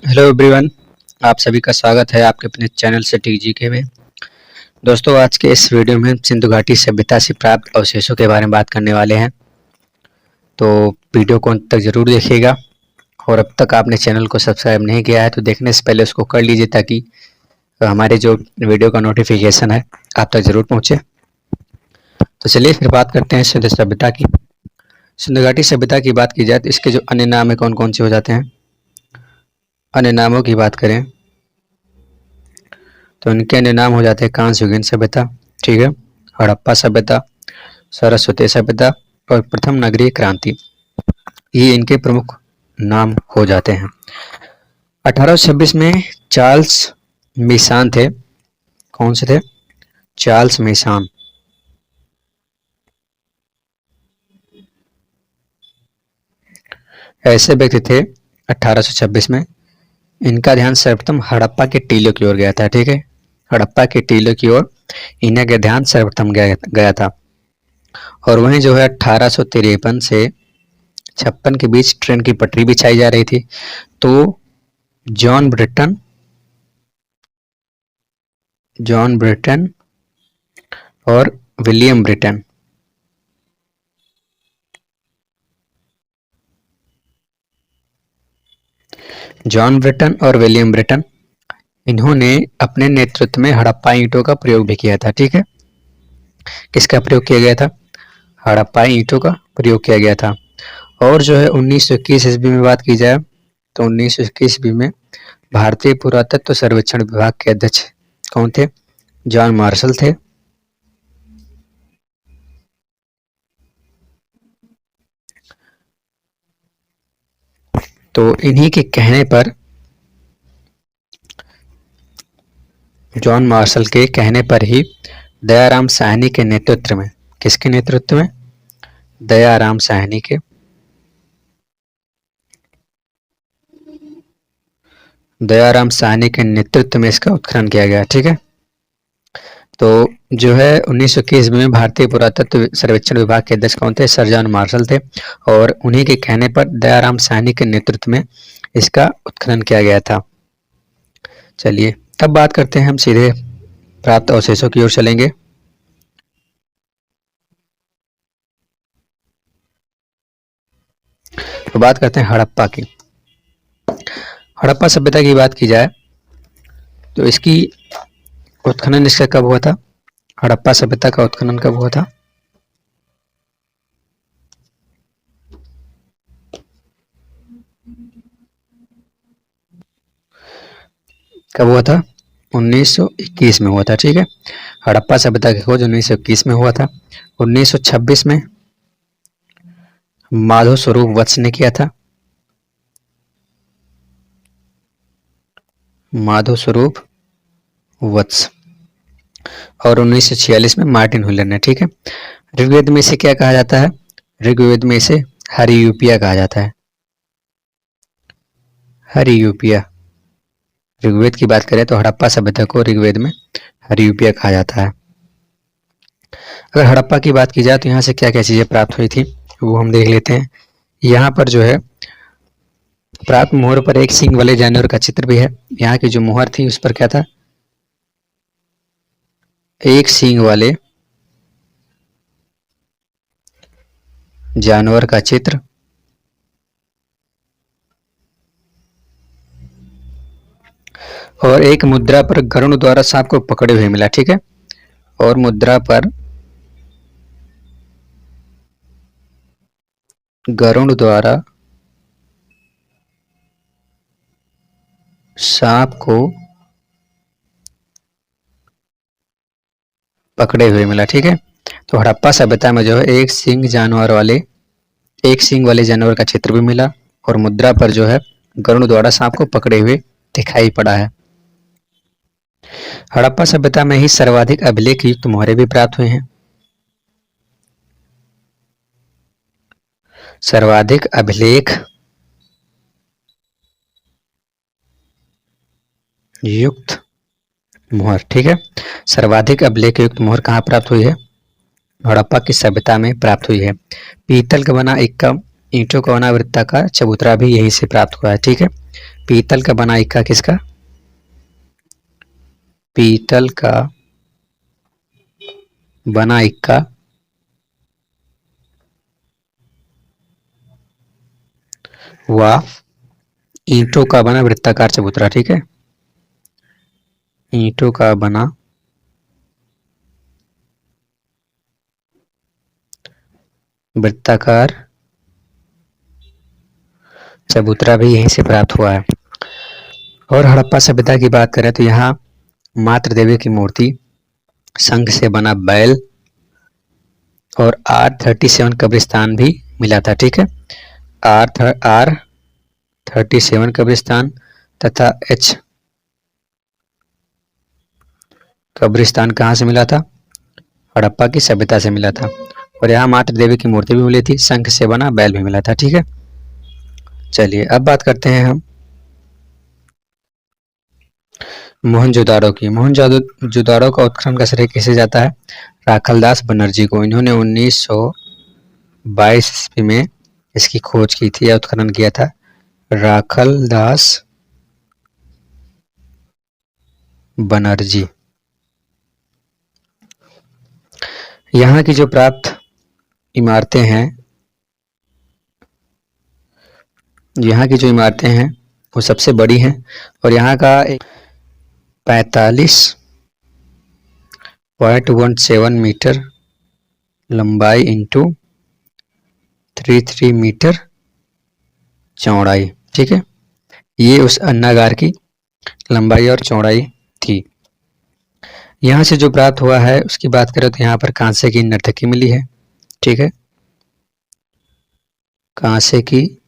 Hello everyone. आप सभी का स्वागत है आपके अपने चैनल सटीक जीके में। दोस्तों, आज के इस वीडियो में सिंधु घाटी सभ्यता से प्राप्त अवशेषों के बारे में बात करने वाले हैं, तो वीडियो को अंत तक जरूर देखिएगा। और अब तक आपने चैनल को सब्सक्राइब नहीं किया है तो देखने से पहले उसको कर लीजिए, ताकि हमारे जो वीडियो का नोटिफिकेशन है आप तक जरूर पहुँचे। तो चलिए फिर बात करते हैं सिंधु सभ्यता की। सिंधु घाटी सभ्यता की बात की जाए तो इसके जो अन्य नाम है कौन कौन से हो जाते हैं। अन्य नामों की बात करें तो इनके अन्य नाम हो जाते हैं कांस्ययुगीन सभ्यता, ठीक है, हड़प्पा सभ्यता, सरस्वती सभ्यता और प्रथम नगरीय क्रांति। ये इनके प्रमुख नाम हो जाते हैं। 1826 में चार्ल्स मिशान थे। कौन से थे? चार्ल्स मिशान। ऐसे व्यक्ति थे 1826 में। इनका ध्यान सर्वप्रथम हड़प्पा के टीलों की ओर गया था, ठीक है, हड़प्पा के टीलों की ओर इन्हें का ध्यान सर्वप्रथम गया था। और वहीं जो है 1853 से 56 के बीच ट्रेन की पटरी बिछाई जा रही थी। तो जॉन ब्रिटन और विलियम ब्रिटन, जॉन ब्रिटन और विलियम ब्रिटन, इन्होंने अपने नेतृत्व में हड़प्पा ईंटों का प्रयोग भी किया था, ठीक है। किसका प्रयोग किया गया था? हड़प्पा ईंटों का प्रयोग किया गया था। और जो है 1921 ईस्वी में बात की जाए तो 1921 ईस्वी में भारतीय पुरातत्व सर्वेक्षण विभाग के अध्यक्ष कौन थे? जॉन मार्शल थे। तो इन्हीं के कहने पर, जॉन मार्शल के कहने पर ही दयाराम साहनी के नेतृत्व में, किसके नेतृत्व में? दयाराम साहनी के, दयाराम साहनी के नेतृत्व में इसका उत्खनन किया गया, ठीक है। तो जो है 1921 में भारतीय पुरातत्व सर्वेक्षण विभाग के अध्यक्ष कौन थे? सर जॉन मार्शल थे। और उन्हीं के कहने पर दयाराम साहनी के नेतृत्व में इसका उत्खनन किया गया था। चलिए अब बात करते हैं, हम सीधे प्राप्त अवशेषों की ओर चलेंगे। तो बात करते हैं हड़प्पा की। हड़प्पा सभ्यता की बात की जाए तो इसकी उत्खनन इसका कब हुआ था? हड़प्पा सभ्यता का उत्खनन कब हुआ था? कब हुआ था? 1921 में हुआ था, ठीक है। हड़प्पा सभ्यता की खोज 1921 में हुआ था। 1926 में माधव स्वरूप वत्स ने किया था। माधव स्वरूप वत्स। और 1946 में मार्टिन हुलर ने, ठीक है। ऋग्वेद में इसे क्या कहा जाता है? ऋग्वेद में इसे हरियूपिया कहा जाता है। हरियूपिया। ऋग्वेद की बात करें तो हड़प्पा सभ्यता को ऋग्वेद में हरियूपिया कहा जाता है। अगर हड़प्पा की बात की जाए तो यहाँ से क्या क्या चीजें प्राप्त हुई थी वो हम देख लेते हैं। यहाँ पर जो है प्राप्त मोहर पर एक सींग वाले जानवर का चित्र भी है। यहाँ की जो मोहर थी उस पर क्या था? एक सींग वाले जानवर का चित्र। और एक मुद्रा पर गरुड़ द्वारा सांप को पकड़े हुए मिला, ठीक है। और मुद्रा पर गरुड़ द्वारा सांप को पकड़े हुए मिला, ठीक है। तो हड़प्पा सभ्यता में जो है एक सींग वाले जानवर का चित्र भी मिला और मुद्रा पर जो है गरुड़ द्वारा सांप को पकड़े हुए दिखाई पड़ा है। हड़प्पा सभ्यता में ही सर्वाधिक अभिलेख युक्त मोहरें भी प्राप्त हुए हैं। सर्वाधिक अभिलेख युक्त मोहर, ठीक है। सर्वाधिक अभिलेख युक्त मोहर कहाँ प्राप्त हुई है? हड़प्पा की सभ्यता में प्राप्त हुई है। पीतल का बना इक्का, ईंटों का बना वृत्ताकार चबूतरा भी यहीं से प्राप्त हुआ है, ठीक है। पीतल का बना इक्का किसका? पीतल का बना इक्का व ईंटों का बना वृत्ताकार चबूतरा। ठीक है, ईंटों का बना वृत्ताकार चबूतरा भी यहीं से प्राप्त हुआ है। और हड़प्पा सभ्यता की बात करें तो यहाँ मातृ देवी की मूर्ति, शंख से बना बैल और R37 कब्रिस्तान भी मिला था। ठीक है, R37 कब्रिस्तान तथा H कब्रिस्तान कहाँ से मिला था? हड़प्पा की सभ्यता से मिला था। और यहाँ मातृ देवी की मूर्ति भी मिली थी, शंख से बना बैल भी मिला था। ठीक है, चलिए अब बात करते हैं हम मोहनजोदाड़ो की। मोहनजोदाड़ो का उत्खनन का श्रेय किसे जाता है? राखलदास बनर्जी को। इन्होंने 1922 ईस्वी में इसकी खोज की थी या उत्खनन किया था, राखलदास बनर्जी। यहाँ की जो प्राप्त इमारतें हैं, यहाँ की जो इमारतें हैं वो सबसे बड़ी हैं और यहाँ का 45.17 मीटर लंबाई इंटू 33 मीटर चौड़ाई। ठीक है, ये उस अन्नागार की लंबाई और चौड़ाई थी। यहाँ से जो प्राप्त हुआ है उसकी बात करें तो यहाँ पर कांसे की नर्तकी मिली है। ठीक है, कांसे की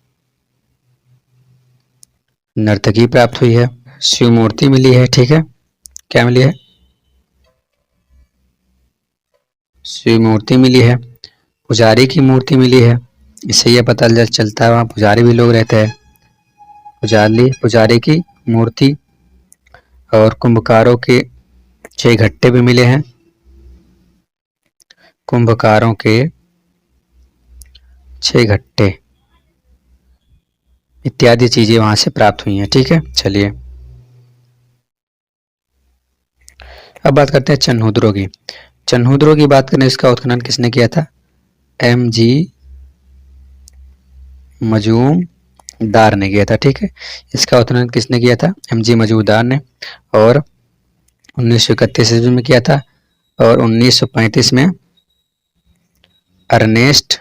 नर्तकी प्राप्त हुई है। शिव मूर्ति मिली है। ठीक है, क्या मिली है? शिव मूर्ति मिली है। पुजारी की मूर्ति मिली है, इससे यह पता चलता है वहाँ पुजारी भी लोग रहते हैं। पुजारी की मूर्ति और कुंभकारों के 6 घट्टे भी मिले हैं। कुंभकारों के 6 घट्टे इत्यादि चीजें वहां से प्राप्त हुई हैं। ठीक है, चलिए अब बात करते हैं चन्हुद्रों की। चन्हुद्रों की बात करें, इसका उत्खनन किसने किया था? MG मजूमदार ने किया था। ठीक है, इसका उत्खनन किसने किया था? MG मजूमदार ने, और 1931 ईस्वी में किया था और 1935 में अर्नेस्ट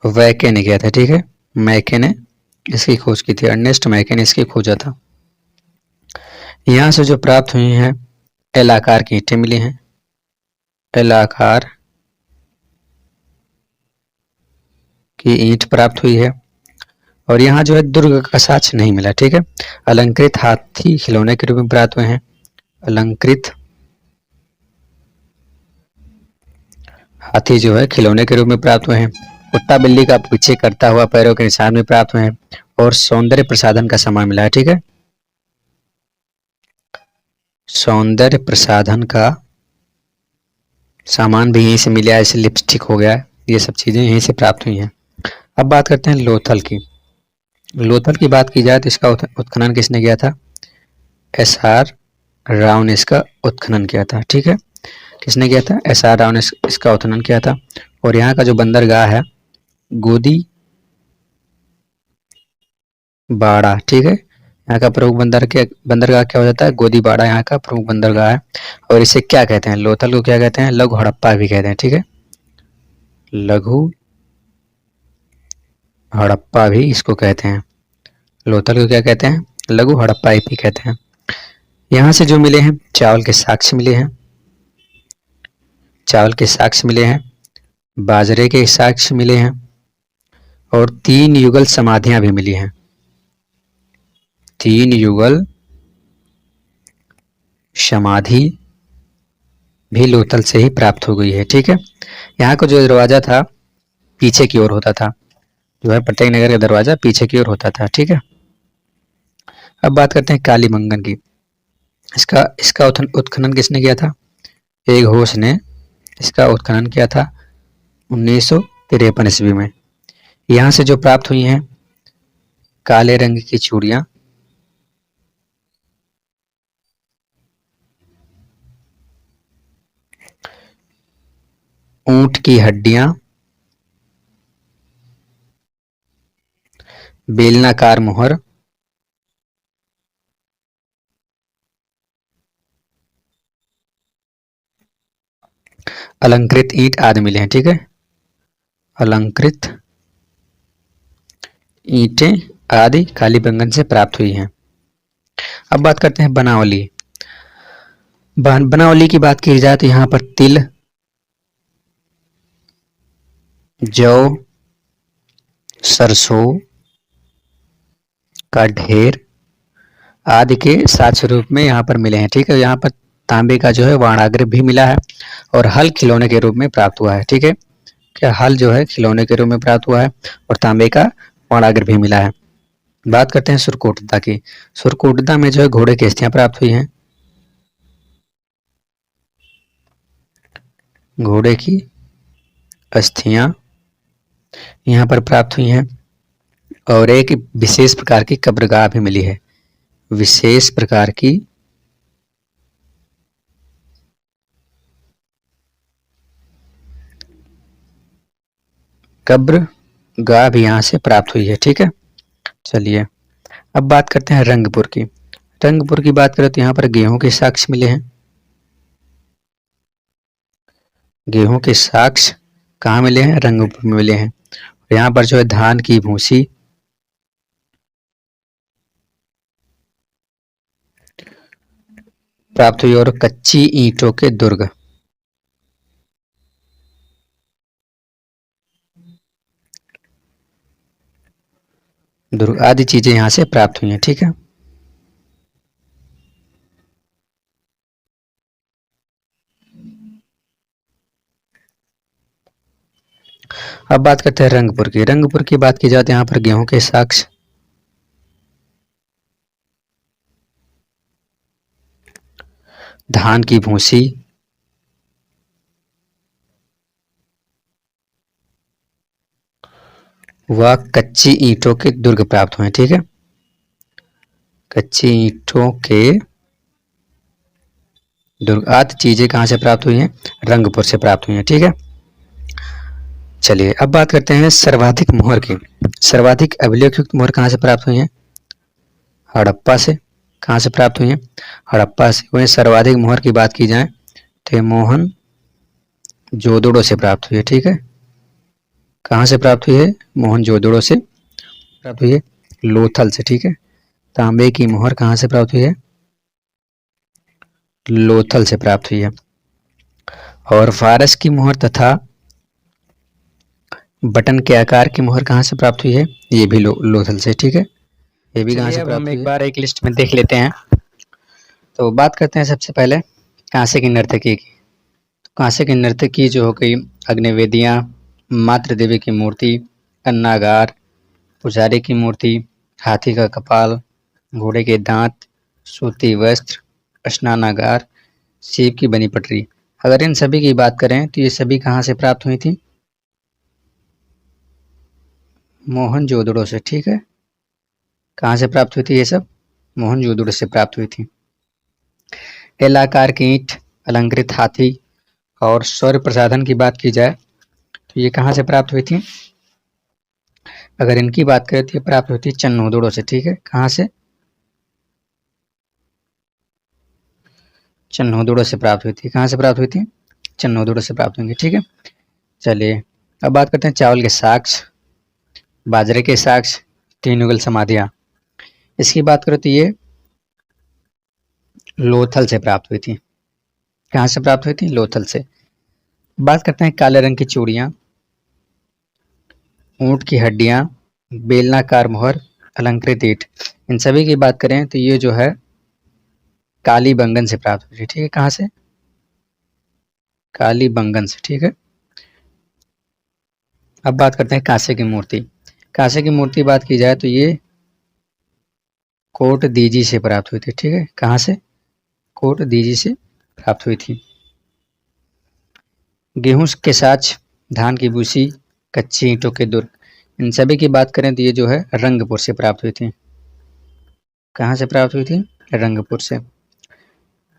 वैके ने किया था। ठीक है, मैके ने इसकी खोज की थी, अर्नेस्ट मैके ने इसकी खोजा था। यहां से जो प्राप्त हुई हैं एल आकार की ईंटें मिली हैं, एल आकार की ईंट प्राप्त हुई है। और यहाँ जो है दुर्ग का साक्ष्य नहीं मिला। ठीक है, अलंकृत हाथी खिलौने के रूप में प्राप्त हुए हैं। अलंकृत हाथी जो है खिलौने के रूप में प्राप्त हुए हैं। कुत्ता बिल्ली का पीछे करता हुआ पैरों के निशान में प्राप्त हुए हैं और सौंदर्य प्रसाधन का सामान मिला है। ठीक है, सौंदर्य प्रसाधन का सामान भी यहीं से मिला है, जैसे लिपस्टिक हो गया, ये सब चीजें यहीं से प्राप्त हुई हैं। अब बात करते हैं लोथल की। लोथल की बात की जाए तो इसका उत्खनन किसने किया था? SR राव ने इसका उत्खनन किया था। ठीक है, किसने किया था? SR राव ने इसका उत्खनन किया था। और यहाँ का जो बंदरगाह है गोदी बाड़ा। ठीक है, यहाँ का प्रमुख बंदरगाह क्या हो जाता है? गोदी बाड़ा यहाँ का प्रमुख बंदरगाह है। और इसे क्या कहते हैं? लोथल को क्या कहते हैं? लघु हड़प्पा भी कहते हैं। ठीक है, लघु हड़प्पा भी इसको कहते हैं। लोथल को क्या कहते हैं? लघु हड़प्पा भी कहते हैं। यहाँ से जो मिले हैं चावल के साक्ष्य मिले हैं, चावल के साक्ष्य मिले हैं, बाजरे के साक्ष्य मिले हैं और 3 युगल समाधियां भी मिली हैं। 3 युगल समाधि भी लोथल से ही प्राप्त हो गई है। ठीक है, यहाँ का जो दरवाजा था पीछे की ओर होता था, जो है प्रत्येक नगर का दरवाजा पीछे की ओर होता था। ठीक है, अब बात करते हैं कालीमंगन की। इसका उत्खनन किसने किया था? एक घोष ने इसका उत्खनन किया था 1923 53 ईस्वी में। यहाँ से जो प्राप्त हुई हैं काले रंग की चूड़ियां, ऊंट की हड्डियां, बेलनाकार मुहर, अलंकृत ईंट आदि मिले हैं। ठीक है, अलंकृत ईंटें आदि कालीबंगन से प्राप्त हुई हैं। अब बात करते हैं बनावली। बनावली की बात की जाए तो यहाँ पर तिल, जौ, सरसों का ढेर आदि के साक्ष्य रूप में यहाँ पर मिले हैं। ठीक है, यहाँ पर तांबे का जो है वर्णाग्र भी मिला है और हल खिलौने के रूप में प्राप्त हुआ है। ठीक है, क्या हल जो है खिलौने के रूप में प्राप्त हुआ है और तांबे का वर्णाग्र भी मिला है। बात करते हैं सुरकोटदा की। सुरकोटदा में जो है घोड़े की अस्थियां प्राप्त हुई हैं, घोड़े की अस्थियां यहाँ पर प्राप्त हुई हैं और एक विशेष प्रकार की कब्रगाह भी मिली है। विशेष प्रकार की कब्रगाह भी यहाँ से प्राप्त हुई है। ठीक है, चलिए अब बात करते हैं रंगपुर की। रंगपुर की बात करें तो यहाँ पर गेहूं के साक्ष्य मिले हैं। गेहूं के साक्ष्य कहाँ मिले हैं? रंगपुर में मिले हैं। यहाँ पर जो है धान की भूसी, प्राप्त हुई और कच्ची ईंटों के दुर्ग, आदि चीजें यहाँ से प्राप्त हुई हैं। ठीक है, अब बात करते हैं रंगपुर की। रंगपुर की बात की जाए तो यहाँ पर गेहूं के साक्ष्य, धान की भूसी, व कच्ची ईंटों के दुर्ग प्राप्त हुए। ठीक है, कच्ची ईंटों के दुर्ग आदि चीजें कहां से प्राप्त हुई हैं? रंगपुर से प्राप्त हुई हैं। ठीक है, चलिए अब बात करते हैं सर्वाधिक मोहर की। सर्वाधिक अभिलेखयुक्त मोहर कहां से प्राप्त हुई हैं? हड़प्पा से। कहां से प्राप्त हुई हैं? हड़प्पा से। वहीं सर्वाधिक मोहर की बात की जाए तो मोहन जोदड़ो से प्राप्त हुई है। ठीक है, कहां से प्राप्त हुई है? मोहन जोदड़ो से प्राप्त हुई है, लोथल से। ठीक है, तांबे की मोहर कहां से प्राप्त हुई है? लोथल से प्राप्त हुई है। और फारस की मोहर तथा बटन के आकार की मोहर कहां से प्राप्त हुई है? ये भी लोथल से। ठीक है, ये भी कहां से प्राप्त हुई है? एक बार एक लिस्ट में देख लेते हैं। तो बात करते हैं सबसे पहले कांसे की नर्तकी की। तो कांसे की नर्तकी जो हो गई अग्निवेदियां, मातृ देवी की मूर्ति, अन्नागार, पुजारी की मूर्ति, हाथी का कपाल, घोड़े के दांत, सूती वस्त्र, स्नानागार, शिव की बनी पटरी। अगर इन सभी की बात करें तो ये सभी कहां से प्राप्त हुई थी? मोहनजोदड़ो से। ठीक है, कहां से प्राप्त हुई थी ये सब? मोहनजोदड़ो से प्राप्त हुई थी। एल आकार की ईंट, अलंकृत हाथी और सौर्य प्रसाधन की बात की जाए तो ये कहां से प्राप्त हुई थी? अगर इनकी बात करें तो ये प्राप्त हुई थी चन्नोदड़ो से। ठीक है, कहां से? चन्नोदड़ो से प्राप्त हुई थी। कहां से प्राप्त हुई थी? चन्नोदड़ो से प्राप्त हुई। ठीक है, चलिए अब बात करते हैं चावल के साक्ष्य, बाजरे के साक्ष्य, तीन युगल समाधियां। इसकी बात करें तो ये लोथल से प्राप्त हुई थी। कहां से प्राप्त हुई थी? लोथल से। बात करते हैं काले रंग की चूड़ियां, ऊंट की हड्डियां, बेलनाकार मोहर, अलंकृत ईंट। इन सभी की बात करें तो ये जो है कालीबंगन से प्राप्त हुई थी। ठीक है, कहां से? कालीबंगन से। ठीक है, अब बात करते हैं कांसे की मूर्ति। कांसे की मूर्ति बात की जाए तो ये कोट दीजी से प्राप्त हुई थी। ठीक है, कहां से? कोट दीजी से प्राप्त हुई थी। गेहूं के साक्ष्य, धान की भूसी, कच्ची ईंटों के दुर्ग, इन सभी की बात करें तो ये जो है रंगपुर से प्राप्त हुई थी। कहाँ से प्राप्त हुई थी? रंगपुर से।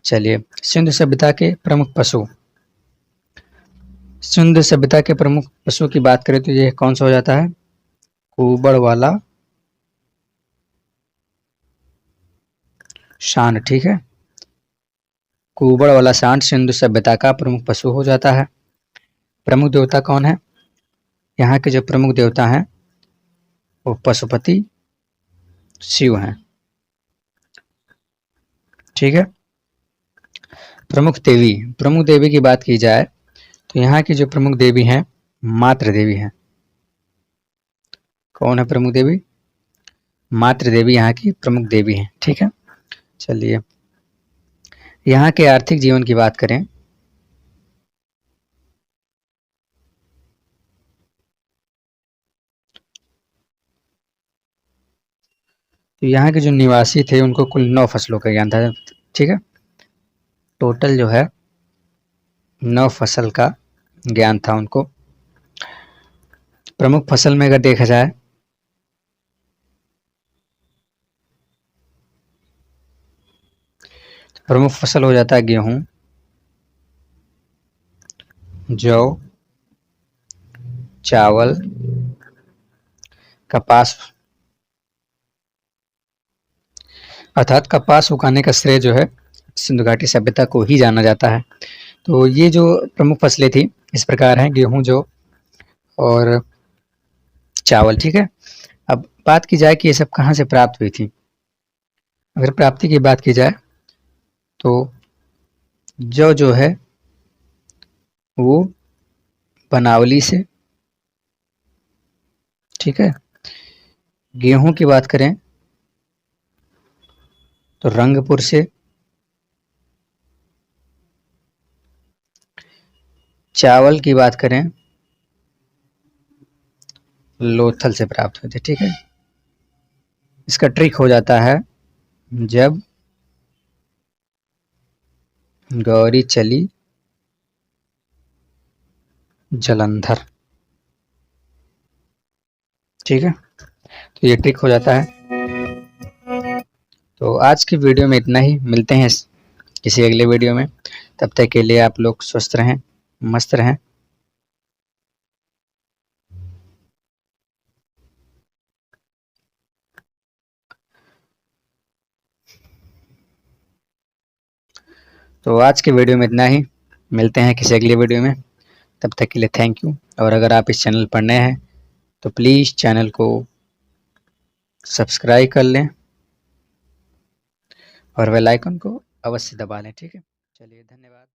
चलिए, सिंधु सभ्यता के प्रमुख पशु। सिंधु सभ्यता के प्रमुख पशु की बात करें तो ये कौन सा हो जाता है? कुबड़ वाला सांड। ठीक है, कुबड़ वाला सांड सिंधु सभ्यता का प्रमुख पशु हो जाता है। प्रमुख देवता कौन है? यहाँ के जो प्रमुख देवता हैं वो पशुपति शिव हैं। ठीक है, प्रमुख देवी की बात की जाए तो यहाँ की जो प्रमुख देवी हैं मातृ देवी हैं। कौन है प्रमुख देवी? मातृ देवी यहाँ की प्रमुख देवी हैं। ठीक है, चलिए यहाँ के आर्थिक जीवन की बात करें तो यहाँ के जो निवासी थे उनको कुल 9 फसलों का ज्ञान था। ठीक है, टोटल जो है 9 फसल का ज्ञान था उनको। प्रमुख फसल में अगर देखा जाए तो प्रमुख फसल हो जाता है गेहूं, जौ, चावल, कपास। अर्थात कपास उगाने का श्रेय जो है सिंधु घाटी सभ्यता को ही जाना जाता है। तो ये जो प्रमुख फसलें थी इस प्रकार हैं, गेहूं, जौ और चावल। ठीक है, अब बात की जाए कि ये सब कहाँ से प्राप्त हुई थी। अगर प्राप्ति की बात की जाए तो जौ जो है वो बनावली से। ठीक है, गेहूं की बात करें तो रंगपुर से, चावल की बात करें लोथल से प्राप्त हुए थे। ठीक है, इसका ट्रिक हो जाता है जब गौरी चली जलंधर। ठीक है, तो ये ट्रिक हो जाता है। तो आज की वीडियो में इतना ही, मिलते हैं किसी अगले वीडियो में। तब तक के लिए आप लोग स्वस्थ रहें, मस्त रहें। तो आज के वीडियो में इतना ही, मिलते हैं किसी अगले वीडियो में। तब तक के लिए थैंक यू। और अगर आप इस चैनल पर नए हैं तो प्लीज़ चैनल को सब्सक्राइब कर लें और बेल आइकन को अवश्य दबा लें। ठीक है, चलिए धन्यवाद।